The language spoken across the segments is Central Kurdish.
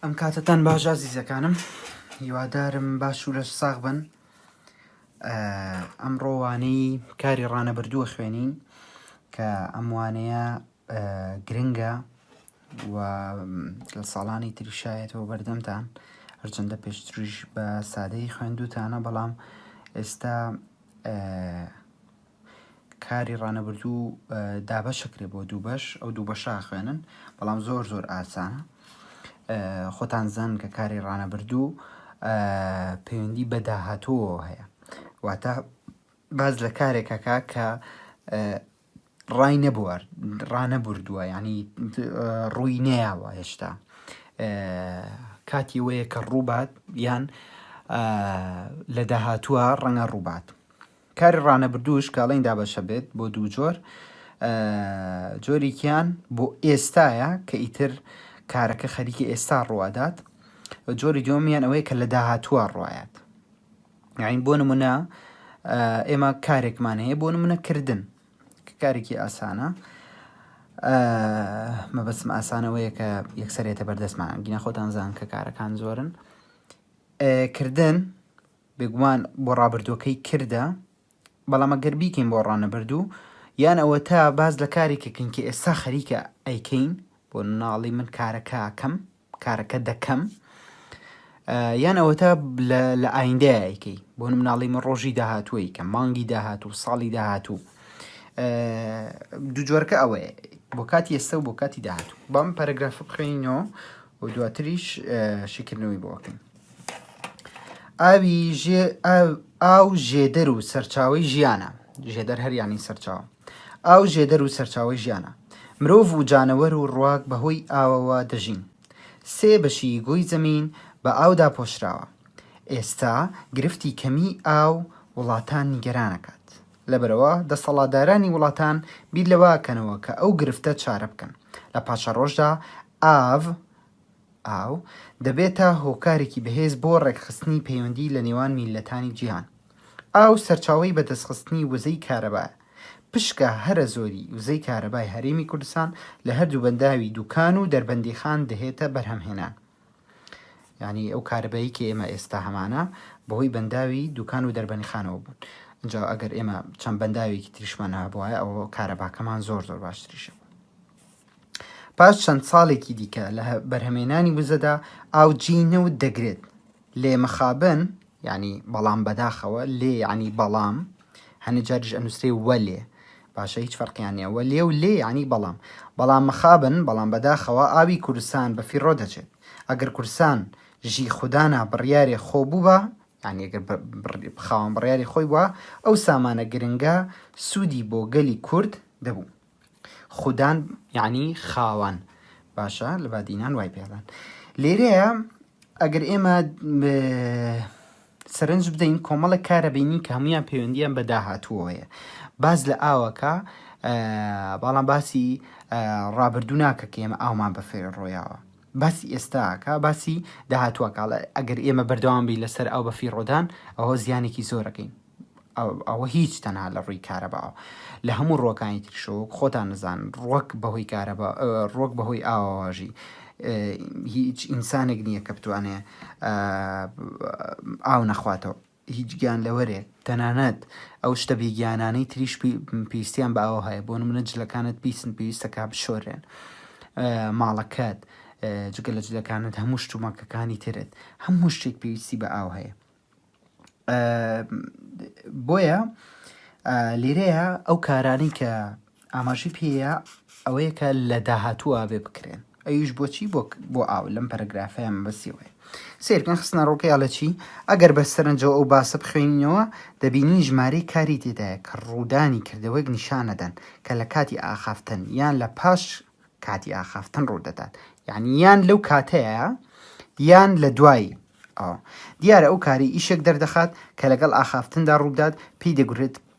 ئەم کاتتان باش ئازیزەکانم، هیوادارم باش و لەش ساغ بن. ئەمڕۆوانەی کاری ڕانەبردووە خوێنین کە ئەم وانەیە گرنگە و لە ساڵانی تریشایەتەوە بەردەمتان، هەرچەندە پێشتریش بە سادەی خوێندووتانە، بەڵام ئێستا کاری ڕانەبردوو دابەشەکرێ بۆ دوو بەش، ئەو دوو بەشە خوێنن، بەڵام زۆر زۆر ئاسانە. خۆتان زان کە کاری ڕانەبردوو پەیوەندی بە داهاتووەوە هەیە، واتە باز لە کارێکەکە کە ڕانەبردووە، یعنی ڕووی نەیاوە هێشتا، کاتی وەیە کە ڕووبات یان لە داهاتووە ڕەنگە ڕووبات. کاری ڕانەبردووش کاڵین دابەشە بێت بۆ دوو جۆر. جۆرێکیان بۆ ئێستایە کە ئیتر کارەکە خەریکی ئێستا ڕوادات، جۆری دووەمیان ئەوەیە کە لە داهاتووە ڕوایات. یعنی بۆ نمونە ئێمە کارێکمان هەیە، بۆ نمونە کردن، کە کارێکی ئاسانە، مەبەستم ئاسانەوەیە کە یەکسەرێتە بەردەستمان، گینە خۆتان زان کە کارەکان زۆرن. کردن بێگومان بۆ ڕابردووەکەی کردە، بەڵام ئەگەر بیکەین بۆ ڕانەبردوو، یان ئەوە تا باز لە کارێکەکەین کە ئێستا خەریکە ئەیکەین، بۆ ناڵی من کارەکە دەکەم، یان ئەوە تا لە ئایندەیە ئەیکەی، بۆ مناڵی من ڕۆژی داهاتووی کە مانگی داهاتوو، ساڵی داهاتوو. دوو جۆرەکە ئەوەیە، بۆ کاتی ئێستا و بۆ کاتی داهاتوو. بەم پەرەگرافە بخوێنینەوە و دواتریش شیکردنەوەی بۆکەین. ئاو ژێدەر و سەرچاوەی ژیانە. ژێدەر هەر یانی سەرچاوە. ئاو ژێدەر و سەرچاوەی ژیانە. مرۆڤ و جانەوەر و ڕواک بەهۆی ئاوەوە دەژین. سێ بەشی گۆی زەمین بە ئاودا پۆشراوە. ئێستا گرفتی کەمی ئاو وڵاتان نیگەرانەکات. لەبەرەوە دەسەڵاتدارانی وڵاتان بیر لەوەکەنەوە کە ئەو گرفتە چارە بکەن. لە پاشە ڕۆژدا ئاو دەبێتە هۆکارێکی بەهێز بۆ ڕێکخستنی پەیوەندی لە نێوان میلەتانی جیهان. ئاو سەرچاوەی بەدەستخستنی وزەی کارەبایە. پشکە هەرە زۆری وزەی کارەبای هەرێمی کوردستان لە هەردوو بەنداوی دوکان و دەربەندیخان دەهێتە بەرهەمهێنان. یعنی ئەو کارەبایی کە ئێمە ئێستا هەمانە بەهۆی بەنداوی دوکان و دەربەندیخانەوە بوون. اینجا ئەگەر ئێمە چەند بەنداوێکی تریشمان هەبووە، ئەوە کارەباکەمان زۆر زۆر باشتریشە. پاش چەند ساڵێکی دیکە لە بەرهەمێنانی وزەدا ئاو جینەوت دەگرێت. لێ مەخابن، یعنی بەڵام بەداخەوە، لێ یعنی بەڵام، هەنە جاریش ئەنووسێ وەلێ، باشە هیچ فەرقیان نییە، وەلێ و لێ یعنی بەڵام مەخابن، بەڵام بەداخەوە ئاوی کوردستان بە فیڕۆ دەچێت. ئەگەر کوردستان ژی خوددانە بڕیارێ خۆ بوو بە، یعنی ئەگەر خاوەن بڕیاری خۆی بووە، ئەو سامانە گرنگە سوودی بۆ گەلی کورد دەبوو. خوددان یعنی خاوەن، باشە لە بادینان وای پێڵان. لێرەیە ئەگەر ئێمە سەرنج بدەین کۆمەڵە کارەبینی کە هەمویان پەیوەندیان بە داهاتووەیە. باز لە ئاوەکە، بەڵام باسی ڕابردوو ناکە کە ئێمە ئاومان بە فێر ڕۆیاوە، باسی ئێستاکە، باسی داهاتووەکە. ئەگەر ئێمە بەردەوام بی لەسەر ئەو بە فیڕۆدان، ئەوە زیانێکی زۆرەکەین. ئەوە هیچ تەنها لە ڕووی کارەباوە، لە هەموو ڕۆکانی تریشەوە خۆتان نزان، ڕۆک بەهۆی ئاواژی هیچ ئینسانێک نییە کە بتوانێ ئاو نەخواتەوە، هیچ گیان لەوەرێ. تەنانەت ئەو شتە بێگیانانەی تریش پێویستیان بە ئاوە هەیە، بۆ نمونە جلەکانت پێویستەکە بشۆرێن، ماڵەکەت جگە لە جلەکانت هەموو شتومەکەکانی ترت، هەموو شتێک پێویستی بە ئاو هەیە. بۆیە لێرەیە ئەو کارانی کە ئاماژی پێەیە ئەوەیە کە لە داهاتووە بێ بکرێن. ئەویش بۆچی؟ بۆ ئاو لەم پەرەگرافەیە بەسیەوەی سیرکەن خستنە ڕۆکەیە لە چی؟ ئەگەر بە سەرنجەوە ئەو باسە بخوێنینەوە، دەبینی ژمارەی کاری تێدایە کە ڕوودانی کردەوەک نیشانەدەن کە لە کاتی ئاخافتن یان لە پاش کاتی ئاخافتن ڕوودەدات، یعنی یان لەو کاتەیە یان لە دوایی. دیارە ئەو کاری ئیشێک دەردەخات کە لەگەڵ ئاخافتندا ڕوودات،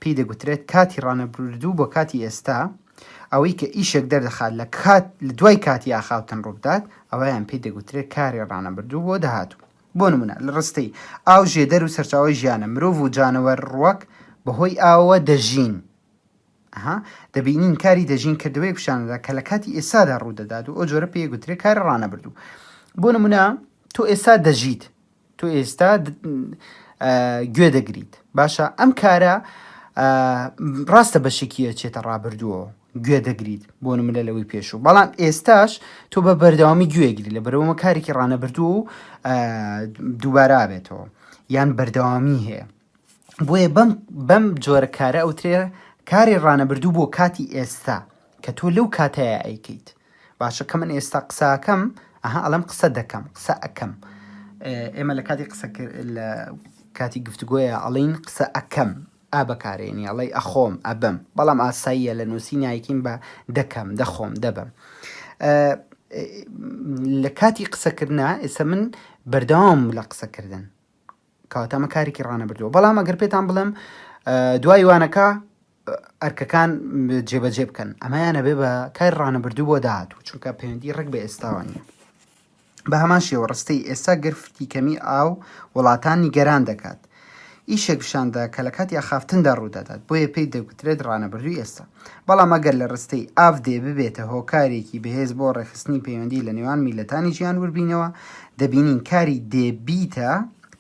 پێی دەگوترێت کاتی ڕانەبردوو بۆ کاتی ئێستا. ئەوەی کە ئیشێک دەردەخات لە دوای کاتی ئاخافتن ڕوودات، ئەوەیان پێی دەگوترێت کاری ڕانەبردوو بۆ داهاتوو. بۆ نمونە لە ڕستەی ئاو ژێدەر و سەرچاوەی ژیانە. مرۆڤ و جانەوەر ڕووەک بەهۆی ئاوەوە دەژین. دەبینین کاری دەژین کردەوەی پیشانەدا کە لە کاتی ئێستادا ڕوودەدات و ئەو جۆرە پێی گوترێت کاری ڕانەبردوو. بۆ نمونە تۆ ئێستا دەژیت، تۆ ئێستا گوێ دەگریت، باشە ئەم کارە ڕاستە بەشێکیە چێتە ڕابردووە گوێ دەگریت بۆ نمونە لەوەی پێشوو، بەڵام ئێستاش تۆ بە بەردەوامی گوێگری لە بەرەوەمە کارێکی ڕانەبردوو و دووبارە بێتەوە یان بەردەوامی هەیە. بۆیە بەم جۆرە کارە ئەوترێ کاری ڕانەبردوو بۆ کاتی ئێستا کە تۆ لەو کاتەیە ئەیکەیت. باشە کە من ئێستا قساکەم ئەڵەم قسە دەکەم قسە ئەەکەم، ئێمە لە کاتی لە کاتی گفتوگۆیە ئەڵین قسە ئەەکەم ئا بەکارێنی ئەڵێ ئەخۆم ئەبم، بەڵام ئاساییە لە نووسی نایکین بە دەکەم دەخۆم دەبم. لە کاتی قسەکردنا ئێستا من بەردەوام لە قسەکردن کاتەمە کارێکی ڕانەبردووە، بەڵام ئەگەر پێتان بڵێم دوای وانەکە ئەرکەکان جێبەجێ بکەن ئەمەیانە بێ بە کار ڕانەبردوو بۆ داهاتوو، چونکە پەیوەندی ڕێک بە ئێستاوانە. بە هەمان شێوە ڕستەی ئێستا گرفتی کەمی ئاو وڵاتانی گەران دەکات، ئیشێک پیشاندا کە لە کاتی ئاخافتندا ڕوودەدات، بۆیە پێی دەگوترێت ڕانەبردووی ئێستا. بەڵام ئەگەر لە ڕستەی ئاف دێ ببێتە هۆکارێکی بەهێز بۆ ڕێخستنی پەیوەندی لە نێوان میلەتانی ژیان وەربینەوە، دەبینین کاری دێبیتە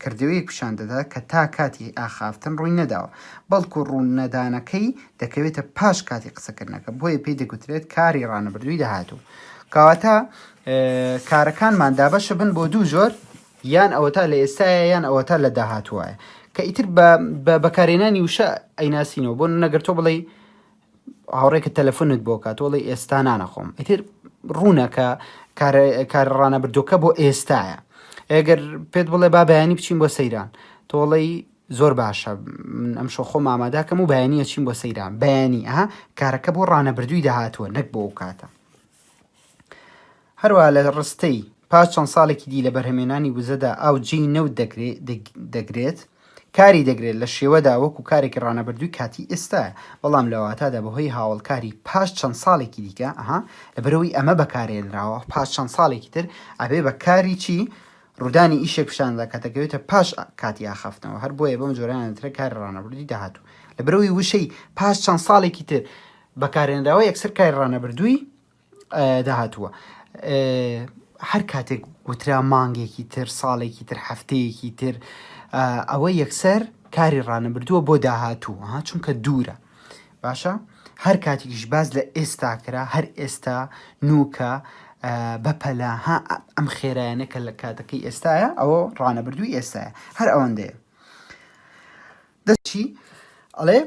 کردەوەیەک پیشان دەدات کە تا کاتی ئاخافتن ڕووی نەداوە، بەڵکو ڕوونەدانەکەی دەکەوێتە پاش کاتی قسەکردنەکە، بۆیە پێی دەگوترێت کاری ڕانەبردووی داهاتوو. کەواتە کارەکانمان دابەشە بن بۆ دوو جۆر، یان ئەوەتا لە ئێستایە یان ئەوەتا لە داهاتووایە، کە ئیتر بە بەکارێنانی وشە ئەیناسینەوە. بۆ نەگەر تۆ بڵێ هاوڕێکە تەلەفۆنت بۆ کات وڵی ئێستا نانەخۆم، ئیتر ڕوونە کە کار ڕانەبردووەکە بۆ ئێستایە. ئەگەر پێت بڵێ با بەیانی بچین بۆ سەیران، تۆڵی زۆر باشە من ئەم شۆ خۆم ئاماداکەم و بەیانیە چین بۆ سەیران، بەیانی کارەکە بۆ ڕانەبردووی داهاتووە نەک بۆ ئەو کاتە. هەروە لە ڕستەی پاش چەند ساڵێکی دی لە بەرهەمێنانی وزەدا ئاو جێی نەوت دەگرێت، کاری دەگرێت لە شێوەدا وەکو کارێکی ڕانەبردووی کاتی ئێستاە، بەڵام لەواتادا بەهۆی هاوڵکاری پاش چەند ساڵێکی دیکە لەبەرەوەی ئەمە بەکارێنراوە پاش چەند ساڵێکی تر ئەبێ بە کاری چی ڕوودانی ئیشێک پیشاندا کاتەکەوێتە پاش کاتی ئاخافتنەوە، هەر بۆیە بەم جۆرانەترە کاری ڕانەبردووی داهاتوو. لەبەرەوەی وشەی پاش چەند ساڵێکی تر بەکارێنراوە یەکسەر کاری ڕانەبردووی داهاتووە. هەر کاتێک وترا مانگێکی تر ساڵێکی تر هەفتەیەکی تر ئەوە یەکسەر کاری ڕانەبردووە بۆ داهاتوو، چونکە دوورە. باشە هەر کاتێکیش باز لە ئێستا کرا، هەر ئێستا نوکە بەپەلا ئەم خێرایانە کە لە کاتەکەی ئێستاە ئەوە ڕانەبردووی ئێستاە، هەر ئەوەندەیە. دەچی ئەڵێ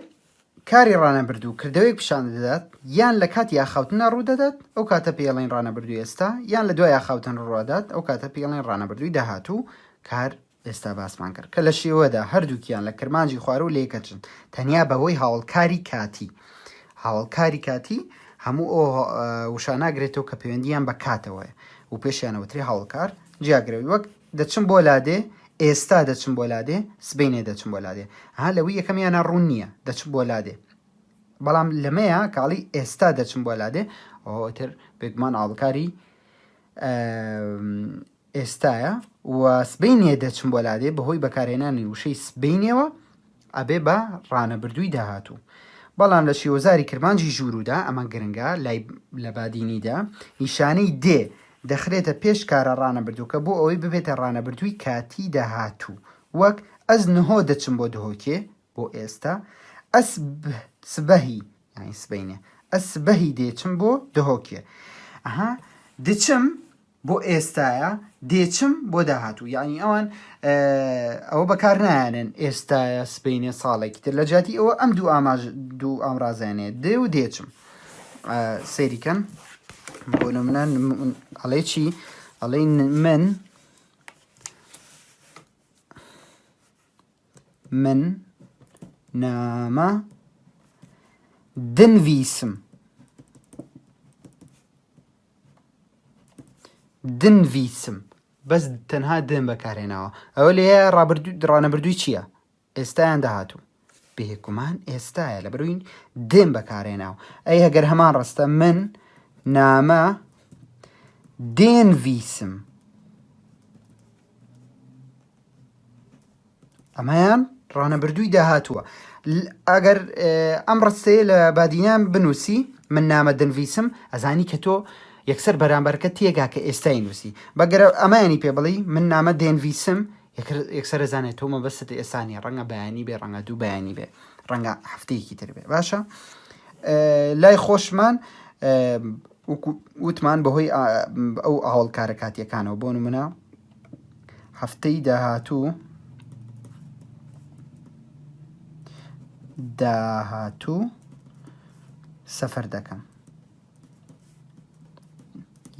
کاری ڕانەبردوو کردەوەی پیشان دەدات یان لە کاتی یاخاوتنە ڕوو دەدات ئەو کاتە پێڵین ڕانەبردووی ئێستا، یان لە دوای یاخاوتن ڕوادات ئەو کاتە پێڵین ڕانەبردووی داهاتوو کار ئێستا باسمان کرد، کە لە شێوەدا هەردووکیان لە کرمانجی خوارە و لێکەچن تەنیا بەهۆی هاوڵکاری کاتی. هاوڵکاری کاتی هەموو ئەو وشاناگرێتەوە کە پەیوەندیان بە کاتەوەیە و پێشیانەوەتری هاوڵکار جیاگرەوی وەک دەچم بۆ لادێ، ئێستا دەچم بۆ لادێ، سبەینێ دەچم بۆ لادێ، لەوی یەکەمیانە ڕوون نییە دەچم بۆ لادێ، بەڵام لەمەیە کاڵی ئێستا دەچم بۆ لادێ ئەوتر بێگومان هاوڵکاری ئێستایە و سبەینێ دەچم بۆ لادێ بەهۆی بەکارهێنانی وشەی سبەینێەوە ئەبێ بە ڕانەبردووی داهاتوو. بەڵام لە شێوەزاری کرمانجی ژووردا ئەمە گرنگە لە بادینیدا نیشانەی دێ دەخرێتە پێش کارە ڕانەبردووکە بۆ ئەوەی ببێتە ڕانەبردووی کاتی داهاتوو، وەک ئەس نهۆ دەچم بۆ دهۆکێ بۆ ئێستا، ئەس سبەهی یانی سبەینێ ئەس سبەهی دێچم بۆ دهۆکێ، دچم بۆ ئێستایە دێچم بۆ داهاتوو، یعنی ئەوان ئەوە بەکار نایانن ئێستایە سبەینێ ساڵێکی تر لە جاتی ئەوە ئەم دوو ئامرازانێ دێ و دێچم سەیریکەن. بۆ نمونە ئەڵێ چی ئەڵێ من نامە دنویسم، دنویسم بەس تەنها دن بەکارهێناوە، ئەوە لێ ڕانەبردووی چییە؟ ئێستایان داهاتوو، بێگومان ئێستایە لەبەروین دن بەکارهێناوە. ئەی هەگەر هەمان ڕستە من نامە دێنویسم، ئەمەیان ڕانەبردووی داهاتووە. ئەگەر ئەم ڕستەیە لە بادینیان بنووسی من نامە دەنویسم ئەزانی کە تۆ یەکسەر بەرامبەرکە تێگا کە ئێستای نووسی بەگەرە ئەمانی پێ بڵی من نامە دێنڤیسم یەکسەر زانێت تۆمە بەست ئێسانی ڕەنگە بەیانی بێ ڕەنگە دوو بەیانی بێ ڕەنگە هەفتەیەکی تر بێ باشە لای خۆشمان وتمان بەهۆی ئەو ئاوڵکارە کاتیەکانەوە بۆ نمونە هەفتەی داهاتوو سەفەر دەکەم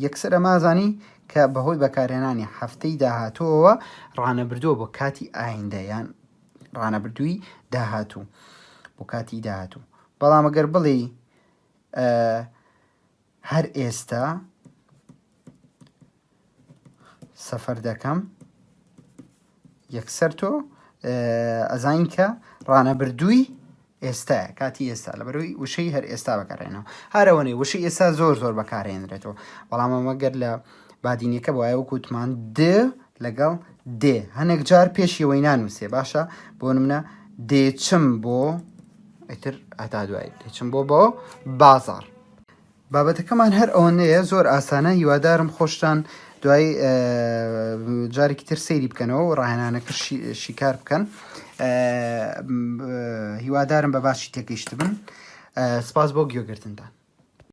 یەکسەر ئەمازانی کە بەهۆی بەکارهێنانی هەفتەی داهاتووەوە ڕانەبردووە بۆ کاتی ئایندەیان ڕانەبردووی داهاتوو بۆ کاتی داهاتوو بەڵام ئەگەر بڵێ هەر ئێستا سەفەر دەکەم یەکسەر تۆ ئەزانین کە ڕانەبردووی ئێستاە کاتی ئێستا لەبەرەوەی وشەی هەر ئێستا بەکارێنەوە هەرەوەنێ وشەی ئێستا زۆر بەکارێنرێتەوە بەڵام ئەمەگەر لە بادینیەکە بۆ وایە وتمان لەگەڵ دێ هەنێک جار پێشیەوەی نانووسێ باشە بۆ نمونە دێچم بۆ ئیتر هەتا دوای دێچم بۆ بازار بابەتەکەمان هەر ئەوەندەیە زۆر ئاسانە هیوادارم خۆشتان دوای جارێکی تر سەیری بکەنەوە و ڕاهێنانەکە شیکار بکەن هیوادارم بە باشی تێگەیشت بن سپاس بۆ گوێگرتنتان